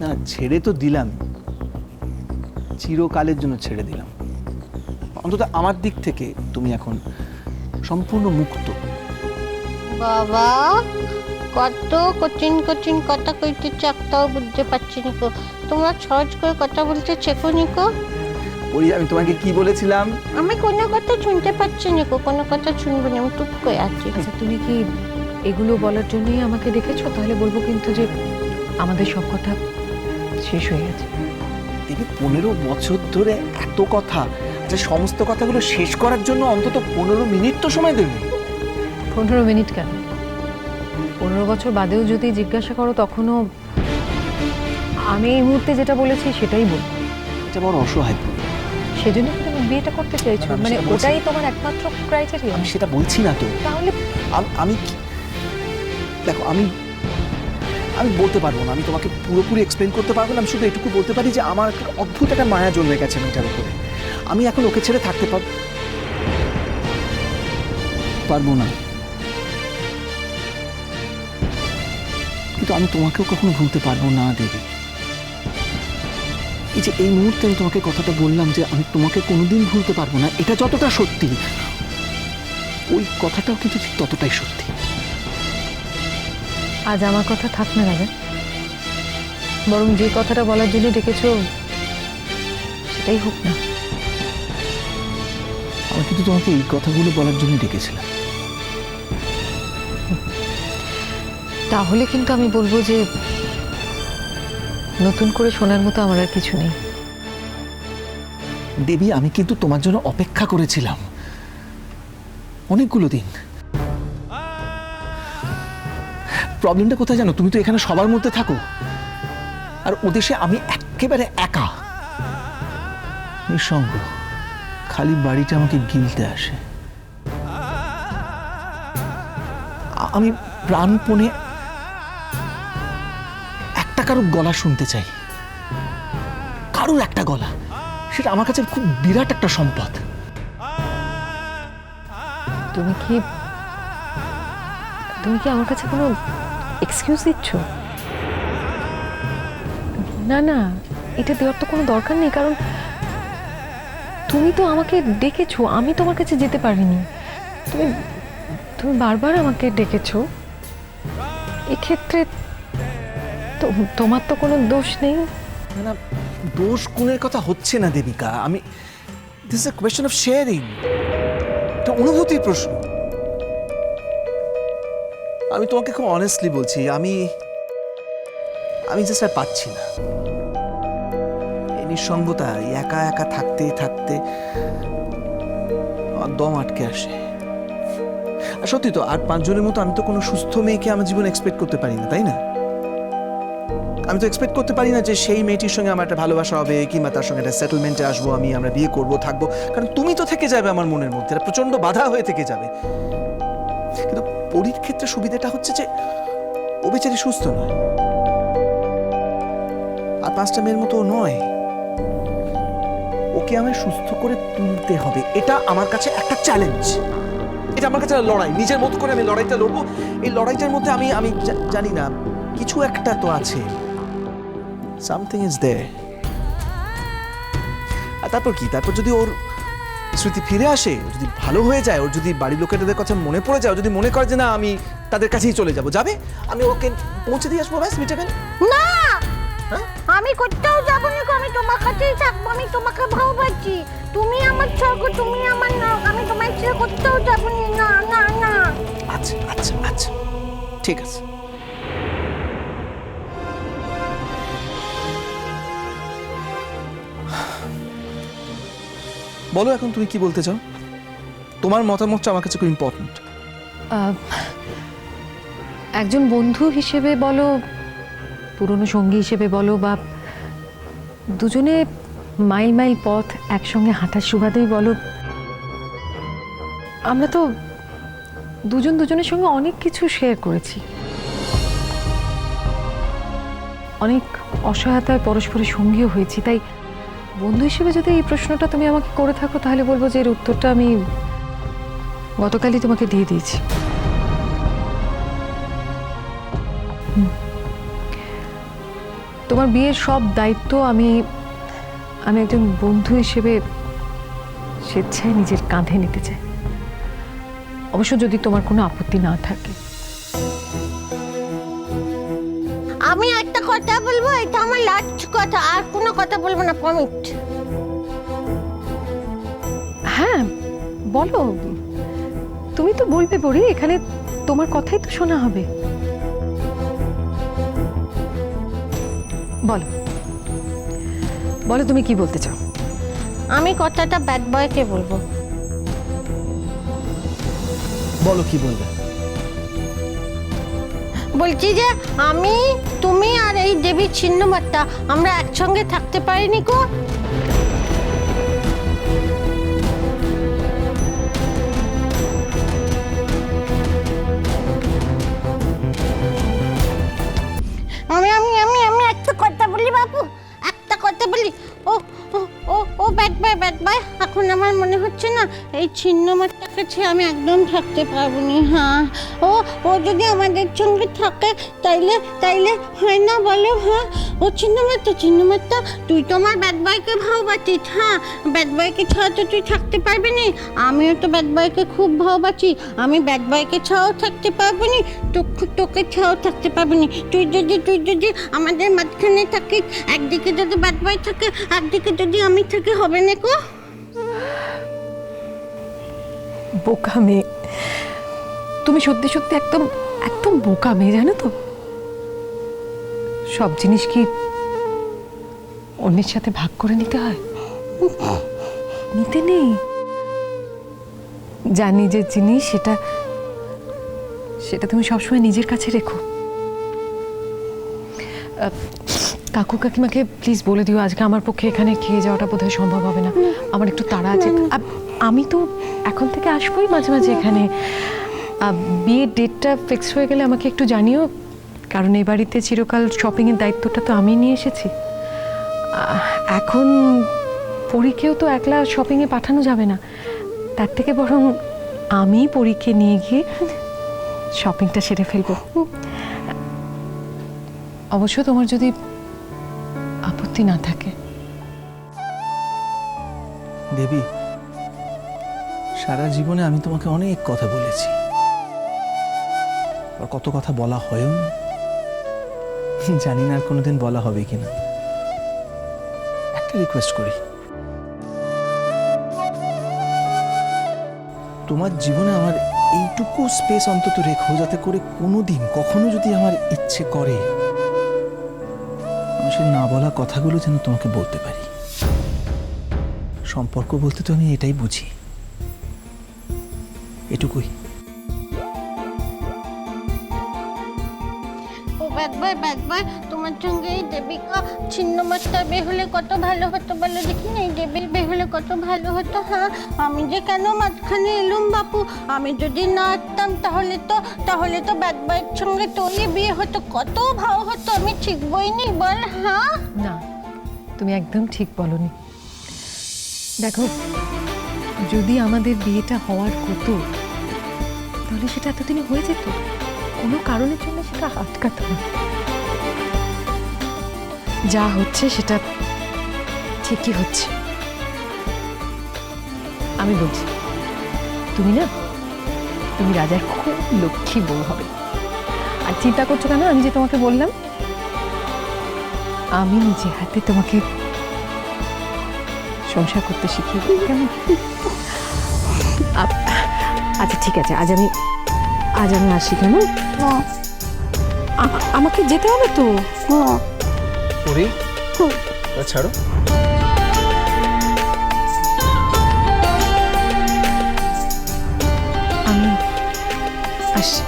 না, ছেড়ে তো দিলাম, চিরকালের জন্য ছেড়ে দিলাম। অন্তত আমার দিক থেকে তুমি এখন সম্পূর্ণ মুক্ত। বাবা, কত কঠিন কঠিন কথা কইতেছে, একটাও বুঝতে পারছি নিকো। তোমরা সহজ করে কথা বলতে শেখো নিকো। ওই আমি তোমাকে কি বলেছিলাম? আমি কোনো কথা শুনতে পাচ্ছি নিকো, কোনো কথা শুনবো না, আমি চুপ করে আছি। আচ্ছা, তুমি কি এগুলো বলার জন্যই আমাকে ডেকেছো? তাহলে বলবো কিন্তু যে আমাদের সব কথা শেষ হয়ে গেছে। দেখি 15 বছর ধরে এত কথা, আচ্ছা সমস্ত কথাগুলো শেষ করার জন্য অন্তত 15 মিনিট তো সময় দেবে। 15 মিনিট কেন, 15 বছর বাদেও যদি জিজ্ঞাসা করো তখনও আমি এই মুহূর্তে যেটা বলেছি সেটাই বলবো। এটা বড় অসহায়। সেজন্য কি তুমি বিয়েটা করতে চাইছো? আমি মানে সেটা বলছি। ওটাই তোমার একমাত্র ক্রাইটেরিয়া? আমি সেটা বলছি না তো। তাহলে আমি দেখো, আমি বলতে পারবো না, আমি তোমাকে পুরোপুরি এক্সপ্লেন করতে পারবো না। আমি শুধু এটুকু বলতে পারি যে আমার একটা অদ্ভুত একটা মায়া জন্মে গেছে মেয়েটার উপরে। আমি এখন ওকে ছেড়ে থাকতে পারবো না, কিন্তু আমি তোমাকেও কখনো ভুলতে পারবো না দেবী। এই যে এই মুহূর্তে আমি তোমাকে কথাটা বললাম যে আমি তোমাকে কোনোদিন ভুলতে পারবো না, এটা যতটা সত্যি ওই কথাটাও কিন্তু ঠিক ততটাই সত্যি। আজ আমার কথা থাক না রাজা, বরং যে কথাটা বলার জন্য ডেকেছো সেটাই হোক না। আমি কিন্তু তোমাকে এই কথাগুলো বলার জন্য ডেকেছিলাম। তাহলে কিন্তু আমি বলবো যে নতুন করে শোনার মতো আমার আর কিছু নেই। দেবী, আমি কিন্তু তোমার জন্য অপেক্ষা করেছিলাম অনেকগুলো দিন। প্রবলেমটা কোথায় জানো? তুমি তো এখানে সবার মধ্যে থাকো, আর ওদেশে আমি একেবারে একা, নিঃসঙ্গ। খালি বাড়িটা আমাকে গিলতে আসে। আমি প্রাণপণে একটা কারোর গলা শুনতে চাই, কারোর একটা গলা। সেটা আমার কাছে খুব বিরাট একটা সম্পদ। তুমি কি আমার কাছে কোনো এক্সকিউজ দিচ্ছ? না না, এটা দেওয়ার তো কোনো দরকার নেই, কারণ তুমি তো আমাকে ডেকেছো, আমি তোমার কাছে যেতে পারিনি। তুমি বারবার আমাকে ডেকেছো, এক্ষেত্রে তোমার তো কোনো দোষ নেই। না, দোষ গুণের কথা হচ্ছে না Debika. This is a question of sharing, এটা অনুভূতির প্রশ্ন। আমি তোমাকে খুব অনেস্টলি বলছি, আমি জাস্ট আর পাচ্ছি না এই নিঃসঙ্গতা। একা একা থাকতে থাকতে আমার দম আটকে আসে। আর সত্যি তো, আর 5 জনের মতো আমি তো কোনো সুস্থ মেয়েকে আমার জীবনে এক্সপেক্ট করতে পারি না, তাই না? আমি তো এক্সপেক্ট করতে পারি না যে সেই মেয়েটির সঙ্গে আমার একটা ভালোবাসা হবে, কিংবা তার সঙ্গে একটা সেটেলমেন্টে আসবো, আমরা বিয়ে করবো, থাকবো। কারণ তুমি তো থেকে যাবে আমার মনের মধ্যে, এটা প্রচন্ড বাধা হয়ে থেকে যাবে। কিন্তু পরীর ক্ষেত্রে সুবিধাটা হচ্ছে যে ও বেচারি সুস্থ নয়, আর 5টা মেয়ের মতো ও নয়। ওকে আমায় সুস্থ করে তুলতে হবে, এটা আমার কাছে একটা চ্যালেঞ্জ। এটা আমার কাছে লড়াই, নিজের মতো করে আমি লড়াইটা লড়বো। এই লড়াইটার মধ্যে আমি জানি না, কিছু একটা তো আছে, সামথিং ইজ দেয়ার। আর তারপর কি? তারপর যদি ওর স্মৃতি ফিরে আসে, যদি ভালো হয়ে যায়, ওর যদি বাড়ির লোকেদের কথা মনে পড়ে যায়, যদি মনে করে যে না আমি তাদের কাছেই চলে যাবে, আমি ওকে পৌঁছে দিয়ে আসবো, ব্যাস মিটে গেল। না, হ্যাঁ? আমি কোথাও যাবো না, আমি তোমার কাছেই থাকবো, আমি তোমাকে ভালোবাসি। তুমি আমার স্বর্গ, তুমি আমার নরক, আমি তোমার ছেড়ে কোথাও যাবো না। না না না। আচ্ছা আচ্ছা আচ্ছা, ঠিক আছে। বলো এখন তুমি কি বলতে চাও? তোমার মতামতটা আমার কাছে খুব ইম্পর্টেন্ট। একজন বন্ধু হিসেবে বলো, পুরনো সঙ্গী হিসেবে বলো, বা দুজনে মাইল মাইল পথ একসঙ্গে হাঁটার সুবাদেই বলো, আমরা তো দুজনের সঙ্গে অনেক কিছু শেয়ার করেছি, অনেক অসহায়তায় পরস্পরের সঙ্গীও হয়েছি। তাই বন্ধু হিসেবে যদি এই প্রশ্নটা তুমি আমাকে করে থাকো, তাহলে বলবো যে এর উত্তরটা আমি গতকালই তোমাকে দিয়ে দিয়েছি। তোমার বিয়ের সব দায়িত্ব আমি একজন বন্ধু হিসেবে স্বেচ্ছায় নিজের কাঁধে নিতে চাই, অবশ্য যদি তোমার কোনো আপত্তি না থাকে। আমি একটা কথা বলবো, এটা আমার লাস্ট কথা, আর কোনো কথা বলবো না, প্রমিট। হ্যাঁ বলো, তুমি তো বলবে পড়ি, এখানে তোমার কথাই তো শোনা হবে। বলো বলো, তুমি কি বলতে চাও? আমি কথাটা ব্যাড বয়কে বলবো। বলো কি বলবে। বলছি যে আমি, তুমি আর এই দেবী ছিন্নমাত্রা আমরা একসঙ্গে থাকতে পারিনি গো। আমি আমি আমি আমি একটা কথা বলি বাবু, একটা কথা বলি। ও ও ও ও ব্যাড বয়, এখন আমার মনে হচ্ছে না এই ছিন্নমাত্রার কাছে আমি একদম থাকতে পারবো না। হ্যাঁ, ও ও যদি আমাদের সঙ্গে থাকে তাইলে তাইলে হয় না বলো? হ্যাঁ, ও ছিন্নমাত্রা তুই তো আমার ব্যাড বয়কে ভালোবাসিস। হ্যাঁ, ব্যাড বয়কে ছাড়া তো তুই থাকতে পারবি না। আমিও তো ব্যাড বয়কে খুব ভালোবাসি, আমি ব্যাড বয়কে ছাড়াও থাকতে পারবো না, তোকে ছাড়াও থাকতে পারবি না। তুই যদি আমাদের মাঝখানে থাকিস, একদিকে যদি ব্যাড বয় থাকে, একদিকে যদি আমি থাকি, হবে না গো? বোকা মেয়ে, তুমি সত্যি সত্যি একদম একদম বোকা মেয়ে, জানো তো? সব জিনিস কি অন্যের সাথে ভাগ করে নিতে হয়? নিতে নেই। যা নিজের জিনিস সেটা সেটা তুমি সবসময় নিজের কাছে রেখো। কাকু কাকিমাকে প্লিজ বলে দিও আজকে আমার পক্ষে এখানে খেয়ে যাওয়াটা বোধহয় সম্ভব হবে না, আমার একটু তাড়া আছে। আমি তো এখন থেকে আসবোই মাঝে মাঝে এখানে। বিয়ের ডেটটা ফিক্স হয়ে গেলে আমাকে একটু জানিও, কারণ এই বাড়িতে চিরকাল শপিংয়ের দায়িত্বটা তো আমি নিয়ে এসেছি। এখন পরীকেও তো একলা শপিংয়ে পাঠানো যাবে না, তার থেকে বরং আমি পরীকে নিয়ে গিয়ে শপিংটা সেরে ফেলবো। অবশ্য তোমার যদি আপত্তি না থাকে। দেবী, সারা জীবনে আমি তোমাকে অনেক কথা বলেছি, আর কত কথা বলা হয়ও না, জানি না আর কোনোদিন বলা হবে কিনা। একটা রিকোয়েস্ট করি, তোমার জীবনে আমার এইটুকু স্পেস অন্তত রেখো, যাতে করে কোনোদিন কখনো যদি আমার ইচ্ছে করে আমি সেই না বলা কথাগুলো যেন তোমাকে বলতে পারি। সম্পর্ক বলতে তো আমি এটাই বুঝি, এটুকুই। ও ব্যাড বয়, তোমার সঙ্গে এই দেবিকা ছিন্নমাত্রার বিয়ে হলে কত ভালো হতো বলো দেখি না? এই দেবীর বিয়ে হলে কত ভালো হতো। হ্যাঁ, আমি যে কেন মাঝখানে এলুম বাপু, আমি যদি না আসতাম তাহলে তো ব্যাড বয়ের সঙ্গে তোরই বিয়ে হতো, কত ভালো হতো। আমি ঠিক বইনি বল? হ্যাঁ না, তুমি একদম ঠিক বলনি। দেখো, যদি আমাদের বিয়েটা হওয়ার হতো তাহলে সেটা এতদিনে হয়ে যেত, কোনো কারণের জন্য সেটা আটকাতো না। যা হচ্ছে সেটা ঠিকই হচ্ছে। আমি বলছি, তুমি রাজার খুব লক্ষ্মী বউ হবে। আর চিন্তা করছো কেন? আমি যে তোমাকে বললাম আমি নিজে হাতে তোমাকে সংসার করতে শিখিয়ে দিই, কেমন? আচ্ছা ঠিক আছে, আজ আমি আসি। কেমন? আমাকে যেতে হবে তো। ওরে ছাড়ো, আমি আসি।